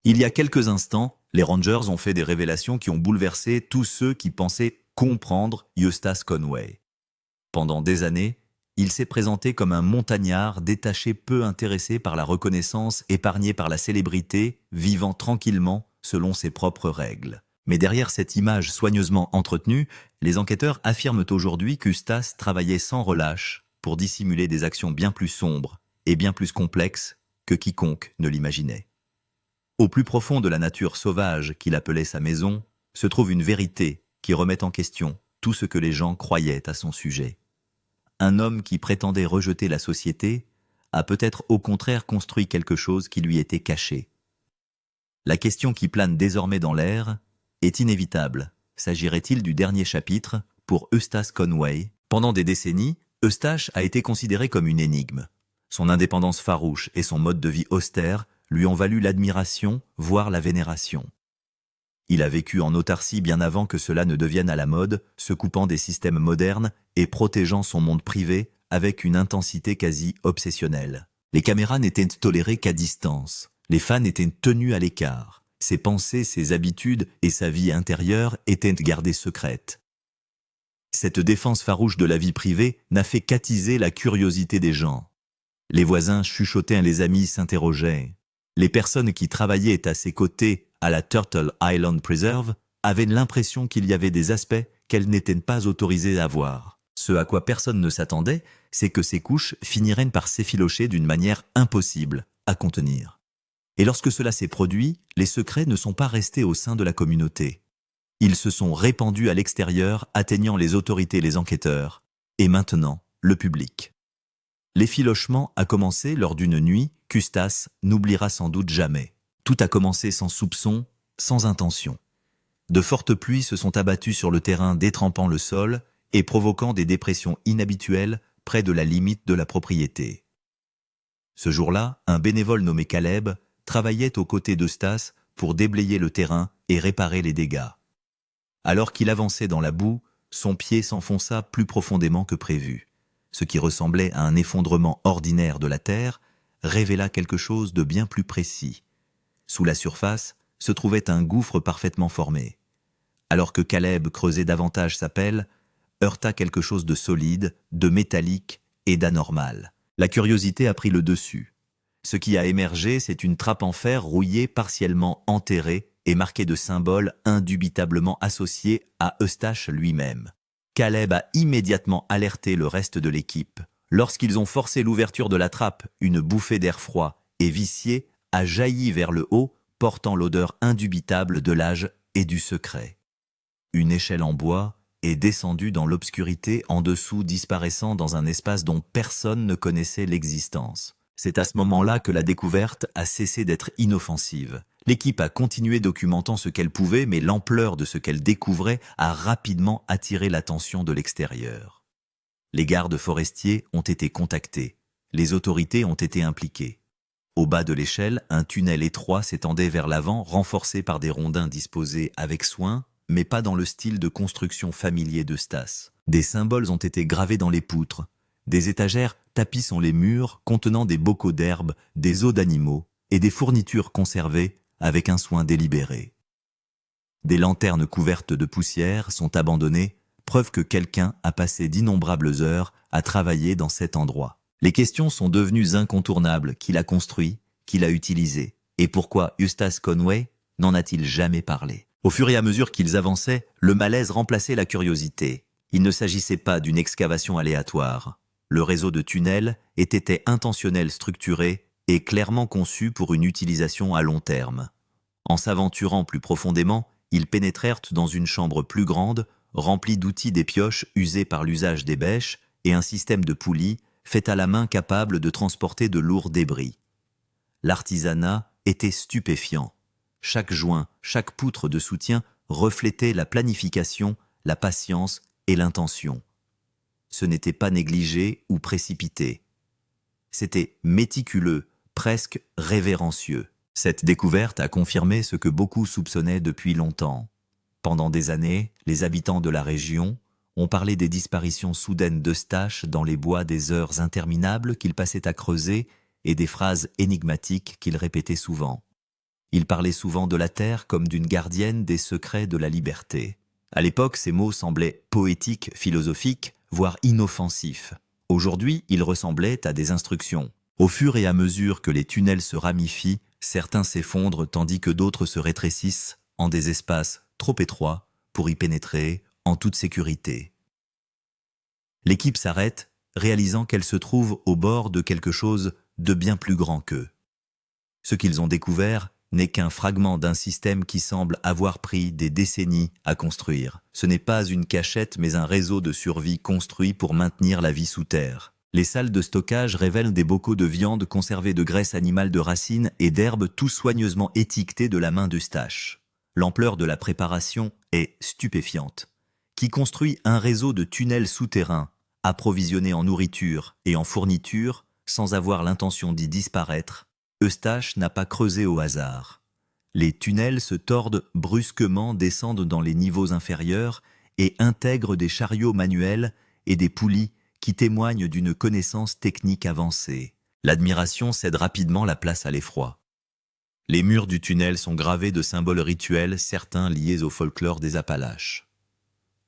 Il y a quelques instants, les Rangers ont fait des révélations qui ont bouleversé tous ceux qui pensaient comprendre Eustace Conway. Pendant des années, il s'est présenté comme un montagnard détaché peu intéressé par la reconnaissance, épargné par la célébrité, vivant tranquillement selon ses propres règles. Mais derrière cette image soigneusement entretenue, les enquêteurs affirment aujourd'hui qu'Eustace travaillait sans relâche pour dissimuler des actions bien plus sombres et bien plus complexes que quiconque ne l'imaginait. Au plus profond de la nature sauvage qu'il appelait sa maison, se trouve une vérité qui remet en question tout ce que les gens croyaient à son sujet. Un homme qui prétendait rejeter la société a peut-être au contraire construit quelque chose qui lui était caché. La question qui plane désormais dans l'air est inévitable. S'agirait-il du dernier chapitre pour Eustace Conway? Pendant des décennies, Eustache a été considéré comme une énigme. Son indépendance farouche et son mode de vie austère lui ont valu l'admiration, voire la vénération. Il a vécu en autarcie bien avant que cela ne devienne à la mode, se coupant des systèmes modernes et protégeant son monde privé avec une intensité quasi obsessionnelle. Les caméras n'étaient tolérées qu'à distance. Les fans étaient tenus à l'écart. Ses pensées, ses habitudes et sa vie intérieure étaient gardées secrètes. Cette défense farouche de la vie privée n'a fait qu'attiser la curiosité des gens. Les voisins chuchotaient, les amis s'interrogeaient. Les personnes qui travaillaient à ses côtés à la Turtle Island Preserve avaient l'impression qu'il y avait des aspects qu'elles n'étaient pas autorisées à voir. Ce à quoi personne ne s'attendait, c'est que ces couches finiraient par s'effilocher d'une manière impossible à contenir. Et lorsque cela s'est produit, les secrets ne sont pas restés au sein de la communauté. Ils se sont répandus à l'extérieur, atteignant les autorités et les enquêteurs, et maintenant le public. L'effilochement a commencé lors d'une nuit qu'Eustace n'oubliera sans doute jamais. Tout a commencé sans soupçon, sans intention. De fortes pluies se sont abattues sur le terrain, détrempant le sol et provoquant des dépressions inhabituelles près de la limite de la propriété. Ce jour-là, un bénévole nommé Caleb travaillait aux côtés d'Eustace pour déblayer le terrain et réparer les dégâts. Alors qu'il avançait dans la boue, son pied s'enfonça plus profondément que prévu. Ce qui ressemblait à un effondrement ordinaire de la terre révéla quelque chose de bien plus précis. Sous la surface se trouvait un gouffre parfaitement formé. Alors que Caleb creusait davantage sa pelle, heurta quelque chose de solide, de métallique et d'anormal. La curiosité a pris le dessus. Ce qui a émergé, c'est une trappe en fer rouillée, partiellement enterrée et marquée de symboles indubitablement associés à Eustache lui-même. Caleb a immédiatement alerté le reste de l'équipe. Lorsqu'ils ont forcé l'ouverture de la trappe, une bouffée d'air froid et vicié a jailli vers le haut, portant l'odeur indubitable de l'âge et du secret. Une échelle en bois est descendue dans l'obscurité en dessous, disparaissant dans un espace dont personne ne connaissait l'existence. C'est à ce moment-là que la découverte a cessé d'être inoffensive. L'équipe a continué documentant ce qu'elle pouvait, mais l'ampleur de ce qu'elle découvrait a rapidement attiré l'attention de l'extérieur. Les gardes forestiers ont été contactés. Les autorités ont été impliquées. Au bas de l'échelle, un tunnel étroit s'étendait vers l'avant, renforcé par des rondins disposés avec soin, mais pas dans le style de construction familier d'Eustace. Des symboles ont été gravés dans les poutres. Des étagères tapissent les murs contenant des bocaux d'herbes, des os d'animaux et des fournitures conservées avec un soin délibéré. Des lanternes couvertes de poussière sont abandonnées, preuve que quelqu'un a passé d'innombrables heures à travailler dans cet endroit. Les questions sont devenues incontournables. Qui l'a construit? Qui l'a utilisé? Et pourquoi Eustace Conway n'en a-t-il jamais parlé? Au fur et à mesure qu'ils avançaient, le malaise remplaçait la curiosité. Il ne s'agissait pas d'une excavation aléatoire. Le réseau de tunnels était intentionnel, structuré et clairement conçu pour une utilisation à long terme. En s'aventurant plus profondément, ils pénétrèrent dans une chambre plus grande, remplie d'outils, des pioches usées par l'usage des bêches et un système de poulies fait à la main capable de transporter de lourds débris. L'artisanat était stupéfiant. Chaque joint, chaque poutre de soutien reflétait la planification, la patience et l'intention. Ce n'était pas négligé ou précipité. C'était méticuleux, presque révérencieux. Cette découverte a confirmé ce que beaucoup soupçonnaient depuis longtemps. Pendant des années, les habitants de la région ont parlé des disparitions soudaines d'Eustache dans les bois, des heures interminables qu'il passait à creuser et des phrases énigmatiques qu'il répétait souvent. Il parlait souvent de la Terre comme d'une gardienne des secrets de la liberté. À l'époque, ces mots semblaient poétiques, philosophiques, voire inoffensifs. Aujourd'hui, ils ressemblaient à des instructions. Au fur et à mesure que les tunnels se ramifient, certains s'effondrent tandis que d'autres se rétrécissent en des espaces trop étroits pour y pénétrer en toute sécurité. L'équipe s'arrête, réalisant qu'elle se trouve au bord de quelque chose de bien plus grand qu'eux. Ce qu'ils ont découvert n'est qu'un fragment d'un système qui semble avoir pris des décennies à construire. Ce n'est pas une cachette mais un réseau de survie construit pour maintenir la vie sous terre. Les salles de stockage révèlent des bocaux de viande conservés de graisse animale, de racines et d'herbes, tout soigneusement étiquetés de la main d'Eustache. L'ampleur de la préparation est stupéfiante. Qui construit un réseau de tunnels souterrains, approvisionnés en nourriture et en fournitures, sans avoir l'intention d'y disparaître, Eustache n'a pas creusé au hasard. Les tunnels se tordent brusquement, descendent dans les niveaux inférieurs et intègrent des chariots manuels et des poulies qui témoignent d'une connaissance technique avancée. L'admiration cède rapidement la place à l'effroi. Les murs du tunnel sont gravés de symboles rituels, certains liés au folklore des Appalaches.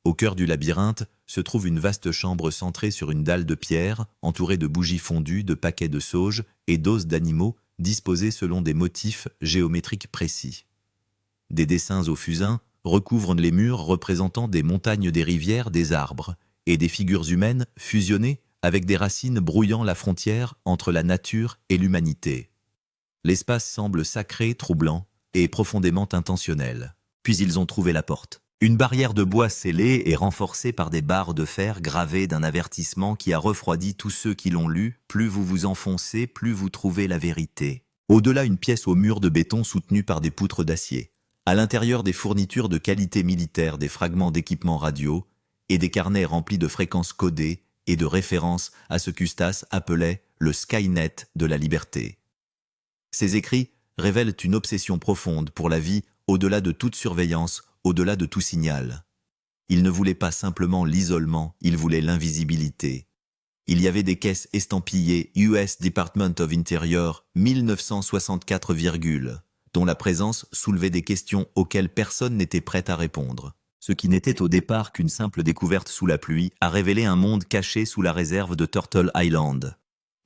Au cœur du labyrinthe se trouve une vaste chambre centrée sur une dalle de pierre, entourée de bougies fondues, de paquets de sauge et d'os d'animaux disposés selon des motifs géométriques précis. Des dessins au fusain recouvrent les murs représentant des montagnes, des rivières, des arbres, et des figures humaines fusionnées avec des racines brouillant la frontière entre la nature et l'humanité. L'espace semble sacré, troublant et profondément intentionnel. Puis ils ont trouvé la porte. Une barrière de bois scellée et renforcée par des barres de fer gravées d'un avertissement qui a refroidi tous ceux qui l'ont lu. Plus vous vous enfoncez, plus vous trouvez la vérité. Au-delà, une pièce au mur de béton soutenue par des poutres d'acier. À l'intérieur, des fournitures de qualité militaire, des fragments d'équipements radio et des carnets remplis de fréquences codées et de références à ce qu'Eustache appelait le Skynet de la liberté. Ces écrits révèlent une obsession profonde pour la vie au-delà de toute surveillance, au-delà de tout signal. Il ne voulait pas simplement l'isolement, il voulait l'invisibilité. Il y avait des caisses estampillées US Department of Interior 1964, dont la présence soulevait des questions auxquelles personne n'était prêt à répondre. Ce qui n'était au départ qu'une simple découverte sous la pluie a révélé un monde caché sous la réserve de Turtle Island.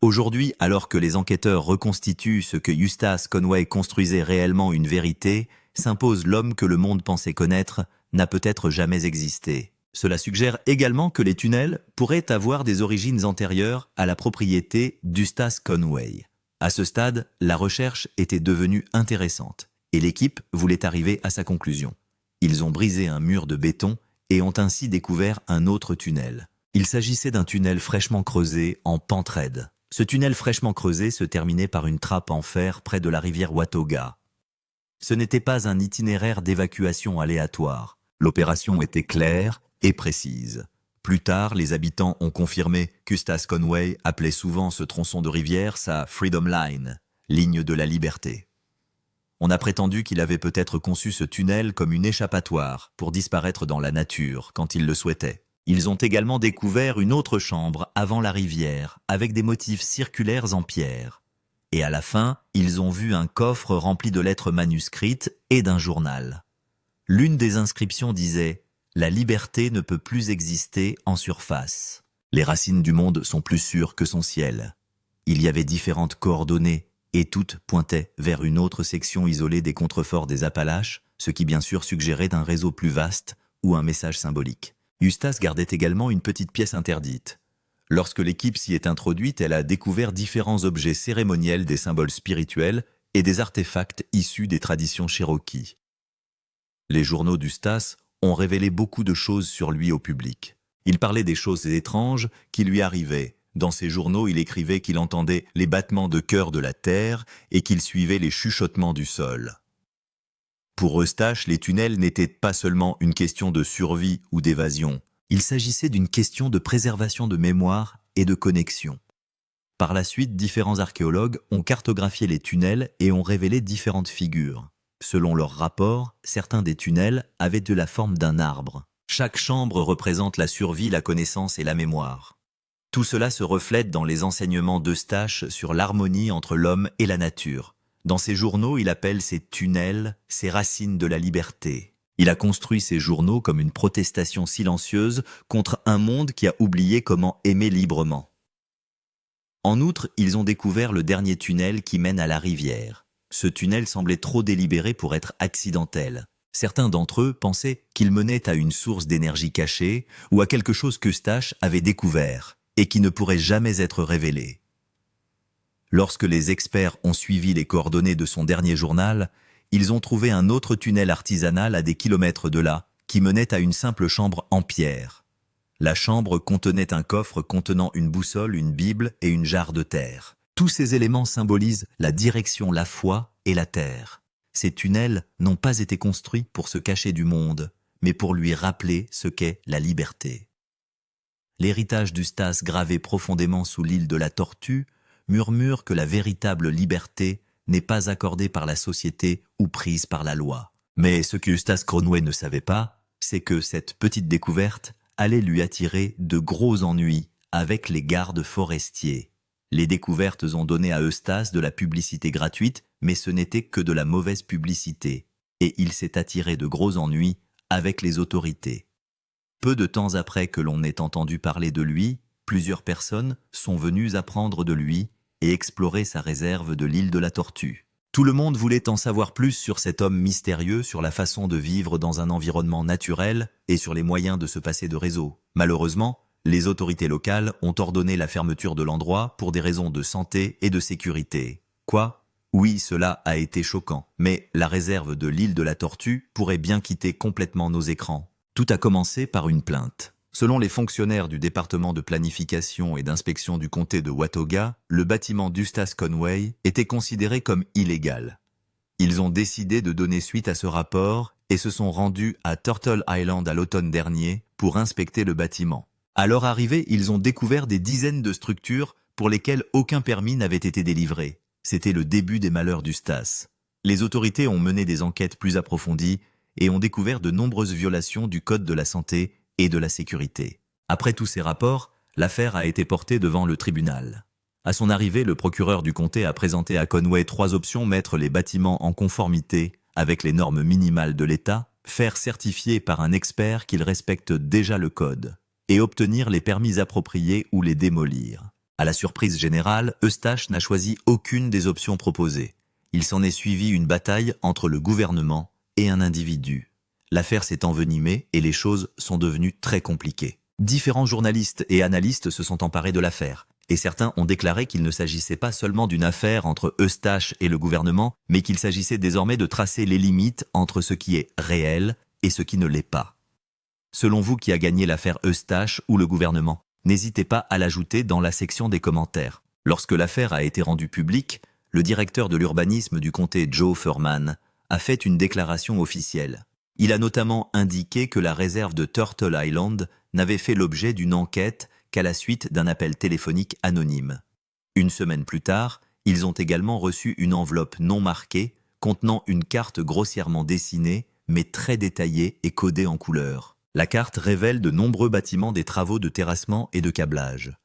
Aujourd'hui, alors que les enquêteurs reconstituent ce que Eustache Conway construisait réellement une vérité, s'impose l'homme que le monde pensait connaître n'a peut-être jamais existé. Cela suggère également que les tunnels pourraient avoir des origines antérieures à la propriété d'Eustache Conway. À ce stade, la recherche était devenue intéressante et l'équipe voulait arriver à sa conclusion. Ils ont brisé un mur de béton et ont ainsi découvert un autre tunnel. Il s'agissait d'un tunnel fraîchement creusé en pente raide. Ce tunnel fraîchement creusé se terminait par une trappe en fer près de la rivière Watauga. Ce n'était pas un itinéraire d'évacuation aléatoire. L'opération était claire et précise. Plus tard, les habitants ont confirmé qu'Eustache Conway appelait souvent ce tronçon de rivière sa Freedom Line, ligne de la liberté. On a prétendu qu'il avait peut-être conçu ce tunnel comme une échappatoire pour disparaître dans la nature quand il le souhaitait. Ils ont également découvert une autre chambre avant la rivière, avec des motifs circulaires en pierre. Et à la fin, ils ont vu un coffre rempli de lettres manuscrites et d'un journal. L'une des inscriptions disait « La liberté ne peut plus exister en surface. Les racines du monde sont plus sûres que son ciel. » Il y avait différentes coordonnées, et toutes pointaient vers une autre section isolée des contreforts des Appalaches, ce qui bien sûr suggérait un réseau plus vaste ou un message symbolique. Eustache gardait également une petite pièce interdite. Lorsque l'équipe s'y est introduite, elle a découvert différents objets cérémoniels, des symboles spirituels et des artefacts issus des traditions Cherokee. Les journaux d'Eustache ont révélé beaucoup de choses sur lui au public. Il parlait des choses étranges qui lui arrivaient. Dans ses journaux, il écrivait qu'il entendait les battements de cœur de la terre et qu'il suivait les chuchotements du sol. Pour Eustache, les tunnels n'étaient pas seulement une question de survie ou d'évasion. Il s'agissait d'une question de préservation de mémoire et de connexion. Par la suite, différents archéologues ont cartographié les tunnels et ont révélé différentes figures. Selon leurs rapports, certains des tunnels avaient de la forme d'un arbre. Chaque chambre représente la survie, la connaissance et la mémoire. Tout cela se reflète dans les enseignements d'Eustache sur l'harmonie entre l'homme et la nature, Dans ses journaux, il appelle ces tunnels ses racines de la liberté. Il a construit ces journaux comme une protestation silencieuse contre un monde qui a oublié comment aimer librement. En outre, ils ont découvert le dernier tunnel qui mène à la rivière. Ce tunnel semblait trop délibéré pour être accidentel. Certains d'entre eux pensaient qu'il menait à une source d'énergie cachée ou à quelque chose qu'Eustache avait découvert et qui ne pourrait jamais être révélé. Lorsque les experts ont suivi les coordonnées de son dernier journal, ils ont trouvé un autre tunnel artisanal à des kilomètres de là, qui menait à une simple chambre en pierre. La chambre contenait un coffre contenant une boussole, une Bible et une jarre de terre. Tous ces éléments symbolisent la direction, la foi et la terre. Ces tunnels n'ont pas été construits pour se cacher du monde, mais pour lui rappeler ce qu'est la liberté. L'héritage d'Eustache gravé profondément sous l'île de la Tortue murmure que la véritable liberté n'est pas accordée par la société ou prise par la loi. Mais ce qu'Eustache Conway ne savait pas, c'est que cette petite découverte allait lui attirer de gros ennuis avec les gardes forestiers. Les découvertes ont donné à Eustache de la publicité gratuite, mais ce n'était que de la mauvaise publicité, et il s'est attiré de gros ennuis avec les autorités. Peu de temps après que l'on ait entendu parler de lui, plusieurs personnes sont venues apprendre de lui et explorer sa réserve de l'île de la Tortue. Tout le monde voulait en savoir plus sur cet homme mystérieux, sur la façon de vivre dans un environnement naturel et sur les moyens de se passer de réseau. Malheureusement, les autorités locales ont ordonné la fermeture de l'endroit pour des raisons de santé et de sécurité. Quoi ? Oui, cela a été choquant, mais la réserve de l'île de la Tortue pourrait bien quitter complètement nos écrans. Tout a commencé par une plainte. Selon les fonctionnaires du département de planification et d'inspection du comté de Watauga, le bâtiment d'Eustache Conway était considéré comme illégal. Ils ont décidé de donner suite à ce rapport et se sont rendus à Turtle Island à l'automne dernier pour inspecter le bâtiment. À leur arrivée, ils ont découvert des dizaines de structures pour lesquelles aucun permis n'avait été délivré. C'était le début des malheurs d'Eustache. Les autorités ont mené des enquêtes plus approfondies et ont découvert de nombreuses violations du Code de la santé et de la sécurité. Après tous ces rapports, l'affaire a été portée devant le tribunal. À son arrivée, le procureur du comté a présenté à Conway 3 options: mettre les bâtiments en conformité avec les normes minimales de l'État, faire certifier par un expert qu'ils respectent déjà le code, et obtenir les permis appropriés ou les démolir. À la surprise générale, Eustache n'a choisi aucune des options proposées. Il s'en est suivi une bataille entre le gouvernement et un individu. L'affaire s'est envenimée et les choses sont devenues très compliquées. Différents journalistes et analystes se sont emparés de l'affaire, et certains ont déclaré qu'il ne s'agissait pas seulement d'une affaire entre Eustache et le gouvernement, mais qu'il s'agissait désormais de tracer les limites entre ce qui est réel et ce qui ne l'est pas. Selon vous, qui a gagné l'affaire Eustache ou le gouvernement? N'hésitez pas à l'ajouter dans la section des commentaires. Lorsque l'affaire a été rendue publique, le directeur de l'urbanisme du comté, Joe Furman, a fait une déclaration officielle. Il a notamment indiqué que la réserve de Turtle Island n'avait fait l'objet d'une enquête qu'à la suite d'un appel téléphonique anonyme. Une semaine plus tard, ils ont également reçu une enveloppe non marquée contenant une carte grossièrement dessinée mais très détaillée et codée en couleurs. La carte révèle de nombreux bâtiments, des travaux de terrassement et de câblage.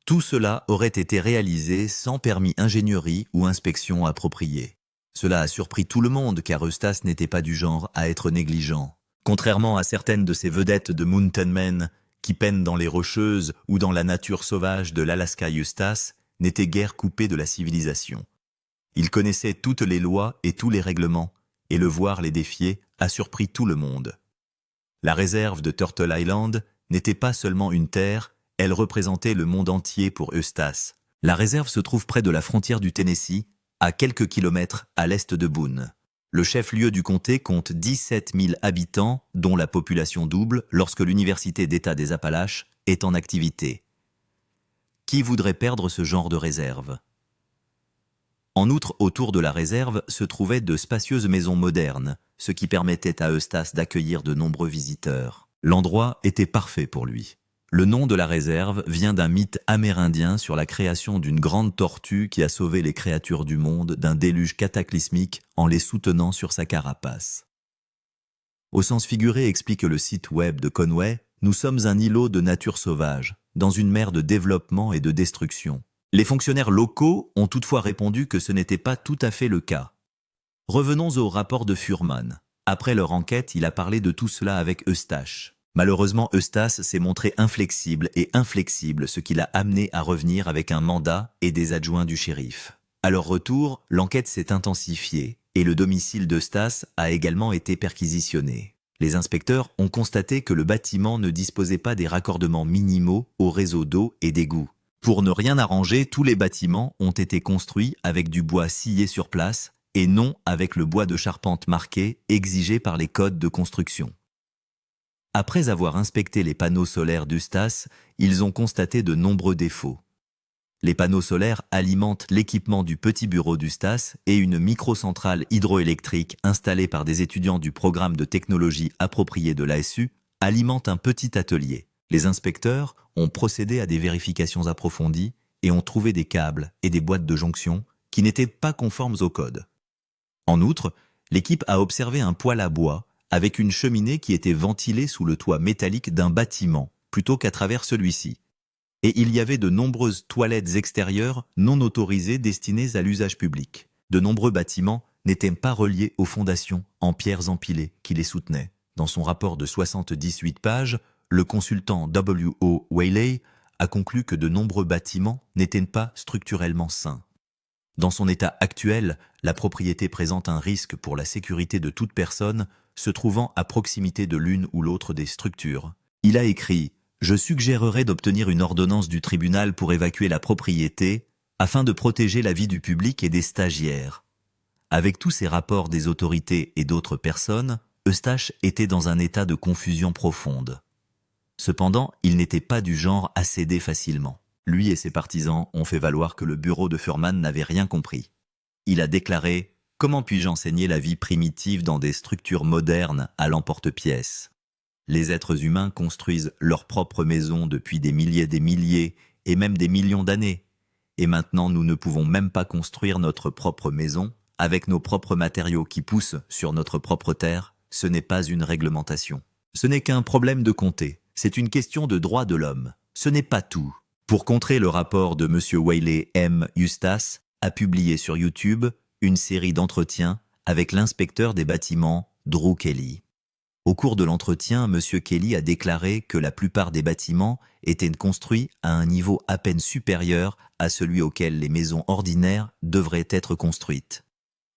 Tout cela aurait été réalisé sans permis ingénierie ou inspection appropriée. Cela a surpris tout le monde car Eustache n'était pas du genre à être négligent. Contrairement à certaines de ces vedettes de Mountain Men qui peinent dans les Rocheuses ou dans la nature sauvage de l'Alaska, Eustache n'était guère coupé de la civilisation. Il connaissait toutes les lois et tous les règlements, et le voir les défier a surpris tout le monde. La réserve de Turtle Island n'était pas seulement une terre, elle représentait le monde entier pour Eustache. La réserve se trouve près de la frontière du Tennessee, à quelques kilomètres à l'est de Boone. Le chef-lieu du comté compte 17 000 habitants, dont la population double lorsque l'Université d'État des Appalaches est en activité. Qui voudrait perdre ce genre de réserve? En outre, autour de la réserve se trouvaient de spacieuses maisons modernes, ce qui permettait à Eustache d'accueillir de nombreux visiteurs. L'endroit était parfait pour lui. Le nom de la réserve vient d'un mythe amérindien sur la création d'une grande tortue qui a sauvé les créatures du monde d'un déluge cataclysmique en les soutenant sur sa carapace. Au sens figuré, explique le site web de Conway, nous sommes un îlot de nature sauvage, dans une mer de développement et de destruction. Les fonctionnaires locaux ont toutefois répondu que ce n'était pas tout à fait le cas. Revenons au rapport de Fuhrman. Après leur enquête, il a parlé de tout cela avec Eustache. Malheureusement, Eustache s'est montré inflexible, ce qui l'a amené à revenir avec un mandat et des adjoints du shérif. À leur retour, l'enquête s'est intensifiée et le domicile d'Eustache a également été perquisitionné. Les inspecteurs ont constaté que le bâtiment ne disposait pas des raccordements minimaux au réseau d'eau et d'égout. Pour ne rien arranger, tous les bâtiments ont été construits avec du bois scié sur place et non avec le bois de charpente marqué exigé par les codes de construction. Après avoir inspecté les panneaux solaires d'Eustache, ils ont constaté de nombreux défauts. Les panneaux solaires alimentent l'équipement du petit bureau d'Eustache et une microcentrale hydroélectrique installée par des étudiants du programme de technologie appropriée de l'ASU alimente un petit atelier. Les inspecteurs ont procédé à des vérifications approfondies et ont trouvé des câbles et des boîtes de jonction qui n'étaient pas conformes au code. En outre, l'équipe a observé un poêle à bois avec une cheminée qui était ventilée sous le toit métallique d'un bâtiment plutôt qu'à travers celui-ci. Et il y avait de nombreuses toilettes extérieures non autorisées destinées à l'usage public. De nombreux bâtiments n'étaient pas reliés aux fondations en pierres empilées qui les soutenaient. Dans son rapport de 78 pages, le consultant W.O. Whaley a conclu que de nombreux bâtiments n'étaient pas structurellement sains. Dans son état actuel, la propriété présente un risque pour la sécurité de toute personne se trouvant à proximité de l'une ou l'autre des structures. Il a écrit « Je suggérerais d'obtenir une ordonnance du tribunal pour évacuer la propriété afin de protéger la vie du public et des stagiaires. » Avec tous ces rapports des autorités et d'autres personnes, Eustache était dans un état de confusion profonde. Cependant, il n'était pas du genre à céder facilement. Lui et ses partisans ont fait valoir que le bureau de Fuhrman n'avait rien compris. Il a déclaré « Comment puis-je enseigner la vie primitive dans des structures modernes à l'emporte-pièce ? Les êtres humains construisent leurs propres maisons depuis des milliers et même des millions d'années. Et maintenant, nous ne pouvons même pas construire notre propre maison avec nos propres matériaux qui poussent sur notre propre terre. Ce n'est pas une réglementation. Ce n'est qu'un problème de compter. C'est une question de droit de l'homme. Ce n'est pas tout. » Pour contrer le rapport de M. Whaley M. Eustache a publié sur YouTube une série d'entretiens avec l'inspecteur des bâtiments, Drew Kelly. Au cours de l'entretien, M. Kelly a déclaré que la plupart des bâtiments étaient construits à un niveau à peine supérieur à celui auquel les maisons ordinaires devraient être construites.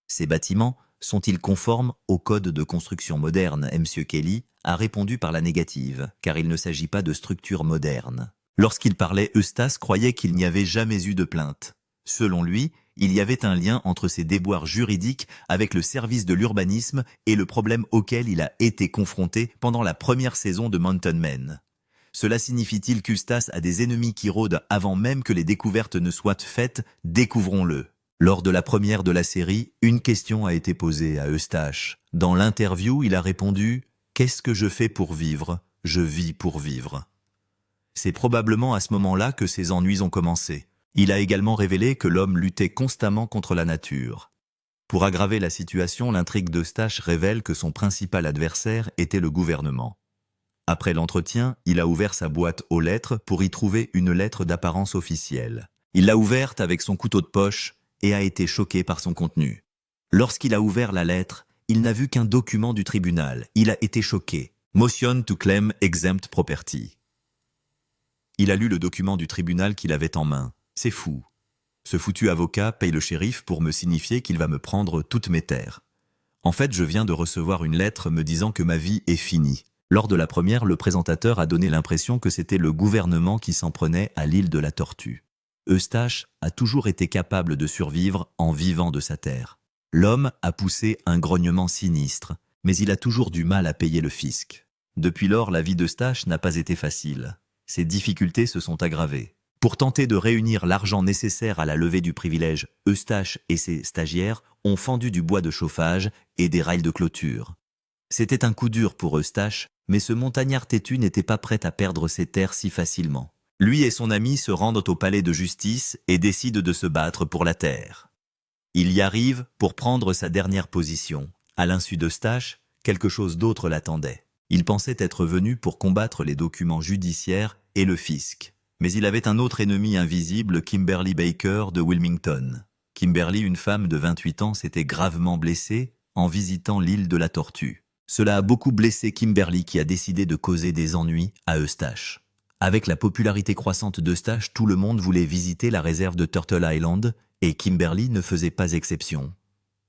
Ces bâtiments sont-ils conformes au code de construction moderne ? M. Kelly a répondu par la négative, car il ne s'agit pas de structures modernes. Lorsqu'il parlait, Eustache croyait qu'il n'y avait jamais eu de plainte. Selon lui, il y avait un lien entre ces déboires juridiques avec le service de l'urbanisme et le problème auquel il a été confronté pendant la première saison de Mountain Men. Cela signifie-t-il qu'Eustache a des ennemis qui rôdent avant même que les découvertes ne soient faites ? Découvrons-le. Lors de la première de la série, une question a été posée à Eustache. Dans l'interview, il a répondu « Qu'est-ce que je fais pour vivre ? Je vis pour vivre ». C'est probablement à ce moment-là que ses ennuis ont commencé. Il a également révélé que l'homme luttait constamment contre la nature. Pour aggraver la situation, l'intrigue d'Eustache révèle que son principal adversaire était le gouvernement. Après l'entretien, il a ouvert sa boîte aux lettres pour y trouver une lettre d'apparence officielle. Il l'a ouverte avec son couteau de poche et a été choqué par son contenu. Lorsqu'il a ouvert la lettre, il n'a vu qu'un document du tribunal. Il a été choqué. Motion to claim exempt property. Il a lu le document du tribunal qu'il avait en main. C'est fou. Ce foutu avocat paye le shérif pour me signifier qu'il va me prendre toutes mes terres. En fait, je viens de recevoir une lettre me disant que ma vie est finie. Lors de la première, le présentateur a donné l'impression que c'était le gouvernement qui s'en prenait à l'île de la Tortue. Eustache a toujours été capable de survivre en vivant de sa terre. L'homme a poussé un grognement sinistre, mais il a toujours du mal à payer le fisc. Depuis lors, la vie d'Eustache n'a pas été facile. Ses difficultés se sont aggravées. Pour tenter de réunir l'argent nécessaire à la levée du privilège, Eustache et ses stagiaires ont fendu du bois de chauffage et des rails de clôture. C'était un coup dur pour Eustache, mais ce montagnard têtu n'était pas prêt à perdre ses terres si facilement. Lui et son ami se rendent au palais de justice et décident de se battre pour la terre. Il y arrive pour prendre sa dernière position. À l'insu d'Eustache, quelque chose d'autre l'attendait. Il pensait être venu pour combattre les documents judiciaires et le fisc. Mais il avait un autre ennemi invisible, Kimberly Baker de Wilmington. Kimberly, une femme de 28 ans, s'était gravement blessée en visitant l'île de la Tortue. Cela a beaucoup blessé Kimberly qui a décidé de causer des ennuis à Eustache. Avec la popularité croissante d'Eustache, tout le monde voulait visiter la réserve de Turtle Island et Kimberly ne faisait pas exception.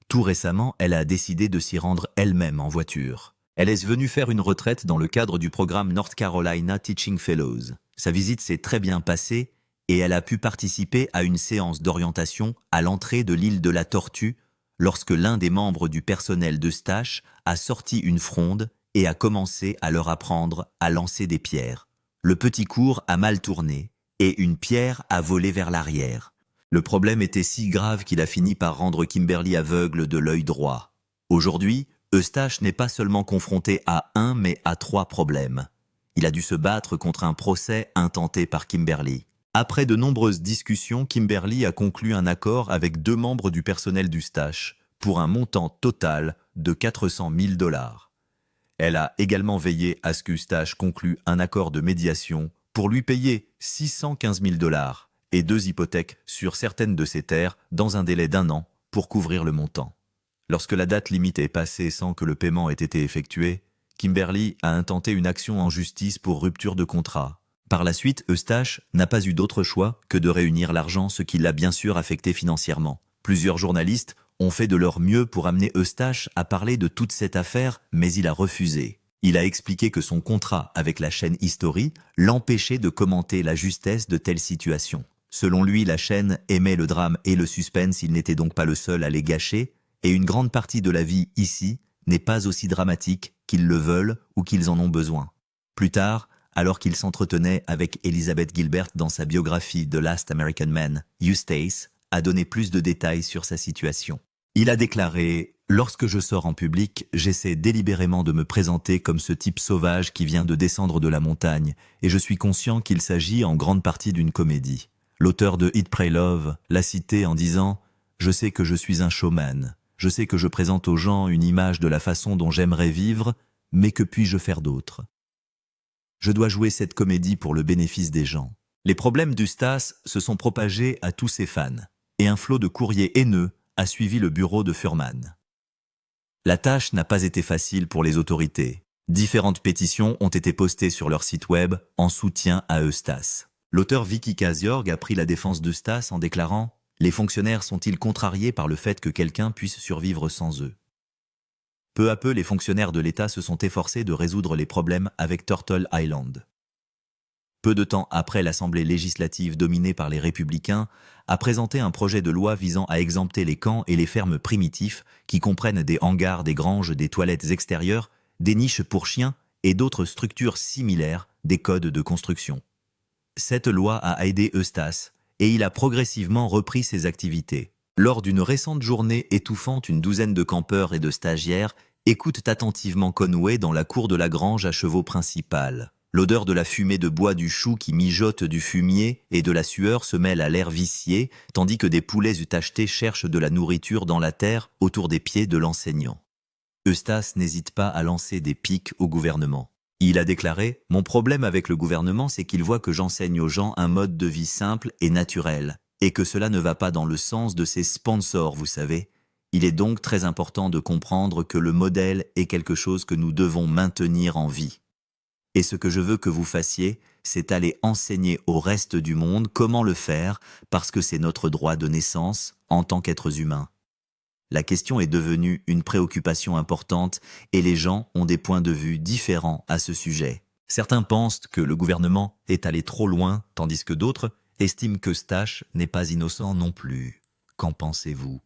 Tout récemment, elle a décidé de s'y rendre elle-même en voiture. Elle est venue faire une retraite dans le cadre du programme North Carolina Teaching Fellows. Sa visite s'est très bien passée et elle a pu participer à une séance d'orientation à l'entrée de l'île de la Tortue lorsque l'un des membres du personnel d'Eustache a sorti une fronde et a commencé à leur apprendre à lancer des pierres. Le petit cours a mal tourné et une pierre a volé vers l'arrière. Le problème était si grave qu'il a fini par rendre Kimberly aveugle de l'œil droit. Aujourd'hui, Eustache n'est pas seulement confronté à un mais à 3 problèmes. Il a dû se battre contre un procès intenté par Kimberly. Après de nombreuses discussions, Kimberly a conclu un accord avec 2 membres du personnel d'Eustache pour un montant total de 400 000 $. Elle a également veillé à ce qu'Eustache conclue un accord de médiation pour lui payer 615 000 $ et 2 hypothèques sur certaines de ses terres dans un délai d'1 an pour couvrir le montant. Lorsque la date limite est passée sans que le paiement ait été effectué, Kimberly a intenté une action en justice pour rupture de contrat. Par la suite, Eustache n'a pas eu d'autre choix que de réunir l'argent, ce qui l'a bien sûr affecté financièrement. Plusieurs journalistes ont fait de leur mieux pour amener Eustache à parler de toute cette affaire, mais il a refusé. Il a expliqué que son contrat avec la chaîne History l'empêchait de commenter la justesse de telles situations. Selon lui, la chaîne aimait le drame et le suspense, il n'était donc pas le seul à les gâcher, et une grande partie de la vie ici n'est pas aussi dramatique qu'ils le veulent ou qu'ils en ont besoin. Plus tard, alors qu'il s'entretenait avec Elizabeth Gilbert dans sa biographie The Last American Man, Eustace a donné plus de détails sur sa situation. Il a déclaré « Lorsque je sors en public, j'essaie délibérément de me présenter comme ce type sauvage qui vient de descendre de la montagne, et je suis conscient qu'il s'agit en grande partie d'une comédie. » L'auteur de Eat, Pray, Love l'a cité en disant « Je sais que je suis un showman. Je sais que je présente aux gens une image de la façon dont j'aimerais vivre, mais que puis-je faire d'autre ? Je dois jouer cette comédie pour le bénéfice des gens. » Les problèmes d'Eustace se sont propagés à tous ses fans, et un flot de courriers haineux a suivi le bureau de Furman. La tâche n'a pas été facile pour les autorités. Différentes pétitions ont été postées sur leur site web en soutien à Eustace. L'auteur Vicky Kasiorg a pris la défense d'Eustace en déclarant « Les fonctionnaires sont-ils contrariés par le fait que quelqu'un puisse survivre sans eux ?» Peu à peu, les fonctionnaires de l'État se sont efforcés de résoudre les problèmes avec Turtle Island. Peu de temps après, l'Assemblée législative dominée par les Républicains a présenté un projet de loi visant à exempter les camps et les fermes primitifs qui comprennent des hangars, des granges, des toilettes extérieures, des niches pour chiens et d'autres structures similaires des codes de construction. Cette loi a aidé Eustace et il a progressivement repris ses activités. Lors d'une récente journée étouffante, une douzaine de campeurs et de stagiaires écoutent attentivement Conway dans la cour de la grange à chevaux principale. L'odeur de la fumée de bois du chou qui mijote du fumier et de la sueur se mêle à l'air vicié, tandis que des poulets utachetés cherchent de la nourriture dans la terre autour des pieds de l'enseignant. Eustace n'hésite pas à lancer des piques au gouvernement. Il a déclaré « Mon problème avec le gouvernement, c'est qu'il voit que j'enseigne aux gens un mode de vie simple et naturel, et que cela ne va pas dans le sens de ses sponsors, vous savez. Il est donc très important de comprendre que le modèle est quelque chose que nous devons maintenir en vie. Et ce que je veux que vous fassiez, c'est aller enseigner au reste du monde comment le faire, parce que c'est notre droit de naissance en tant qu'êtres humains. » La question est devenue une préoccupation importante et les gens ont des points de vue différents à ce sujet. Certains pensent que le gouvernement est allé trop loin, tandis que d'autres estiment qu'Eustache n'est pas innocent non plus. Qu'en pensez-vous ?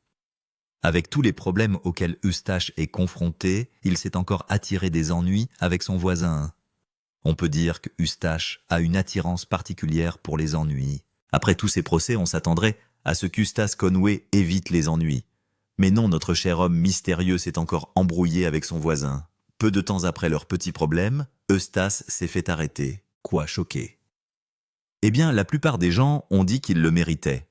Avec tous les problèmes auxquels Eustache est confronté, il s'est encore attiré des ennuis avec son voisin. On peut dire que Eustache a une attirance particulière pour les ennuis. Après tous ces procès, on s'attendrait à ce qu'Eustace Conway évite les ennuis. Mais non, notre cher homme mystérieux s'est encore embrouillé avec son voisin. Peu de temps après leur petit problème, Eustace s'est fait arrêter. Quoi, choqué? Eh bien, la plupart des gens ont dit qu'il le méritait.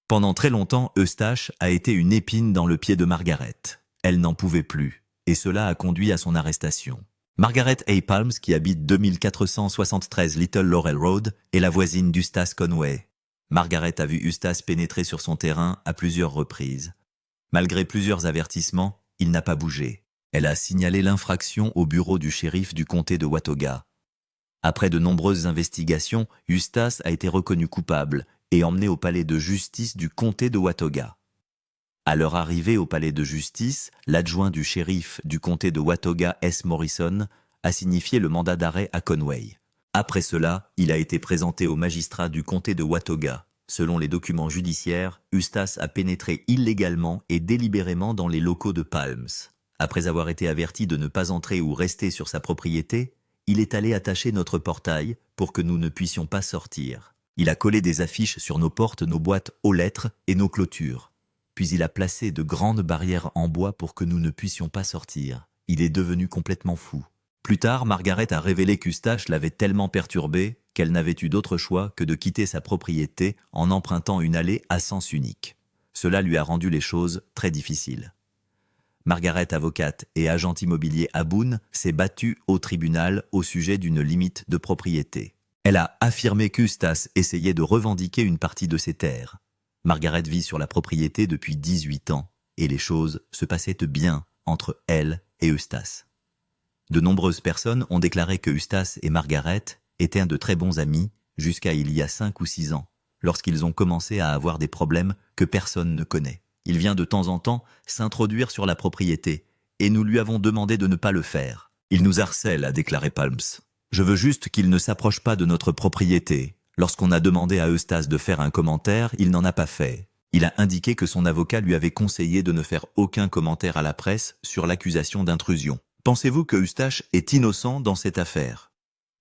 Pendant très longtemps, Eustache a été une épine dans le pied de Margaret. Elle n'en pouvait plus, et cela a conduit à son arrestation. Margaret A. Palms, qui habite 2473 Little Laurel Road, est la voisine d'Eustace Conway. Margaret a vu Eustace pénétrer sur son terrain à plusieurs reprises. Malgré plusieurs avertissements, il n'a pas bougé. Elle a signalé l'infraction au bureau du shérif du comté de Watauga. Après de nombreuses investigations, Eustace a été reconnu coupable et emmené au palais de justice du comté de Watauga. À leur arrivée au palais de justice, l'adjoint du shérif du comté de Watauga, S. Morrison, a signifié le mandat d'arrêt à Conway. Après cela, il a été présenté au magistrat du comté de Watauga. Selon les documents judiciaires, Eustace a pénétré illégalement et délibérément dans les locaux de Palms. Après avoir été averti de ne pas entrer ou rester sur sa propriété, il est allé attacher notre portail pour que nous ne puissions pas sortir. Il a collé des affiches sur nos portes, nos boîtes aux lettres et nos clôtures. Puis il a placé de grandes barrières en bois pour que nous ne puissions pas sortir. Il est devenu complètement fou. Plus tard, Margaret a révélé qu'Eustace l'avait tellement perturbée qu'elle n'avait eu d'autre choix que de quitter sa propriété en empruntant une allée à sens unique. Cela lui a rendu les choses très difficiles. Margaret, avocate et agent immobilier à Boone, s'est battue au tribunal au sujet d'une limite de propriété. Elle a affirmé qu'Eustace essayait de revendiquer une partie de ses terres. Margaret vit sur la propriété depuis 18 ans et les choses se passaient bien entre elle et Eustace. De nombreuses personnes ont déclaré que Eustace et Margaret étaient de très bons amis jusqu'à il y a 5 ou 6 ans, lorsqu'ils ont commencé à avoir des problèmes que personne ne connaît. Il vient de temps en temps s'introduire sur la propriété et nous lui avons demandé de ne pas le faire. Il nous harcèle, a déclaré Palms. Je veux juste qu'il ne s'approche pas de notre propriété. Lorsqu'on a demandé à Eustace de faire un commentaire, il n'en a pas fait. Il a indiqué que son avocat lui avait conseillé de ne faire aucun commentaire à la presse sur l'accusation d'intrusion. Pensez-vous que Eustace est innocent dans cette affaire?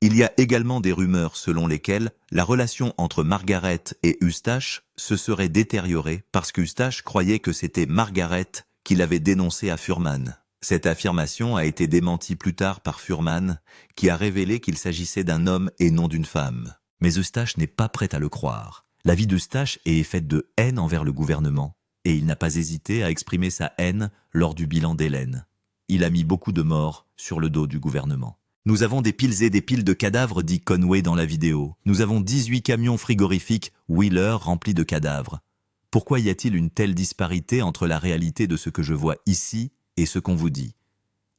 Il y a également des rumeurs selon lesquelles la relation entre Margaret et Eustace se serait détériorée parce qu'Eustace croyait que c'était Margaret qui l'avait dénoncé à Furman. Cette affirmation a été démentie plus tard par Furman, qui a révélé qu'il s'agissait d'un homme et non d'une femme. Mais Eustace n'est pas prêt à le croire. La vie d'Eustace est faite de haine envers le gouvernement, et il n'a pas hésité à exprimer sa haine lors du bilan d'Hélène. Il a mis beaucoup de morts sur le dos du gouvernement. Nous avons des piles et des piles de cadavres, dit Conway dans la vidéo. Nous avons 18 camions frigorifiques Wheeler remplis de cadavres. Pourquoi y a-t-il une telle disparité entre la réalité de ce que je vois ici et ce qu'on vous dit?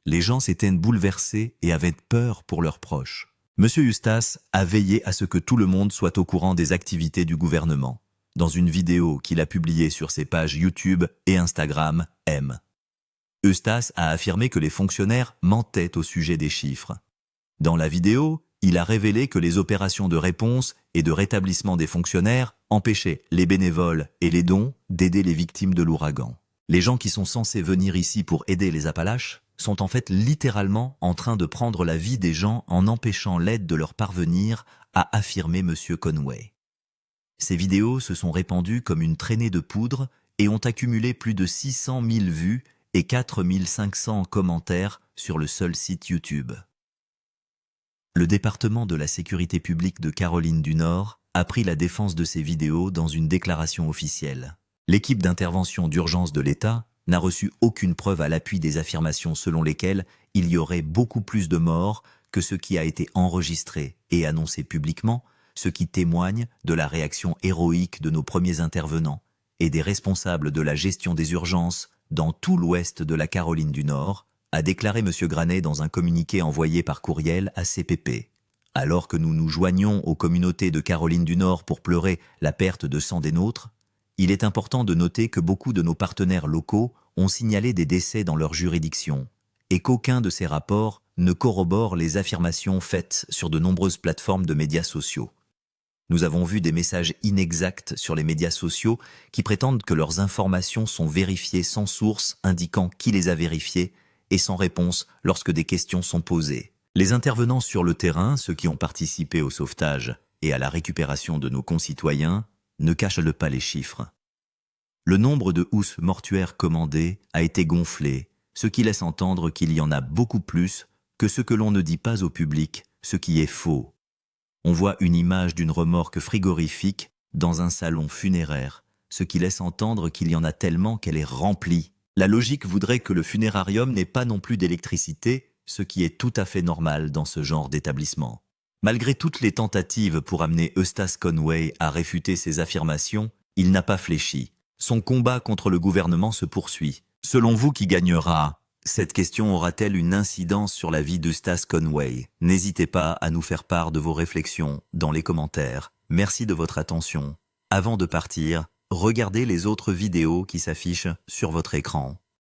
Les gens s'étaient bouleversés et avaient peur pour leurs proches. Monsieur Eustace a veillé à ce que tout le monde soit au courant des activités du gouvernement. Dans une vidéo qu'il a publiée sur ses pages YouTube et Instagram, M. Eustace a affirmé que les fonctionnaires mentaient au sujet des chiffres. Dans la vidéo, il a révélé que les opérations de réponse et de rétablissement des fonctionnaires empêchaient les bénévoles et les dons d'aider les victimes de l'ouragan. Les gens qui sont censés venir ici pour aider les Appalaches sont en fait littéralement en train de prendre la vie des gens en empêchant l'aide de leur parvenir, a affirmé M. Conway. Ces vidéos se sont répandues comme une traînée de poudre et ont accumulé plus de 600 000 vues et 4 500 commentaires sur le seul site YouTube. Le département de la sécurité publique de Caroline du Nord a pris la défense de ces vidéos dans une déclaration officielle. L'équipe d'intervention d'urgence de l'État n'a reçu aucune preuve à l'appui des affirmations selon lesquelles il y aurait beaucoup plus de morts que ce qui a été enregistré et annoncé publiquement, ce qui témoigne de la réaction héroïque de nos premiers intervenants et des responsables de la gestion des urgences dans tout l'ouest de la Caroline du Nord, a déclaré M. Granet dans un communiqué envoyé par courriel à CPP. Alors que nous nous joignons aux communautés de Caroline du Nord pour pleurer la perte de sang des nôtres, il est important de noter que beaucoup de nos partenaires locaux ont signalé des décès dans leur juridiction et qu'aucun de ces rapports ne corrobore les affirmations faites sur de nombreuses plateformes de médias sociaux. Nous avons vu des messages inexacts sur les médias sociaux qui prétendent que leurs informations sont vérifiées sans source indiquant qui les a vérifiées et sans réponse lorsque des questions sont posées. Les intervenants sur le terrain, ceux qui ont participé au sauvetage et à la récupération de nos concitoyens, ne cachent pas les chiffres. Le nombre de housses mortuaires commandées a été gonflé, ce qui laisse entendre qu'il y en a beaucoup plus que ce que l'on ne dit pas au public, ce qui est faux. On voit une image d'une remorque frigorifique dans un salon funéraire, ce qui laisse entendre qu'il y en a tellement qu'elle est remplie. La logique voudrait que le funérarium n'ait pas non plus d'électricité, ce qui est tout à fait normal dans ce genre d'établissement. Malgré toutes les tentatives pour amener Eustace Conway à réfuter ses affirmations, il n'a pas fléchi. Son combat contre le gouvernement se poursuit. Selon vous, qui gagnera? Cette question aura-t-elle une incidence sur la vie d'Eustace Conway? N'hésitez pas à nous faire part de vos réflexions dans les commentaires. Merci de votre attention. Avant de partir, regardez les autres vidéos qui s'affichent sur votre écran.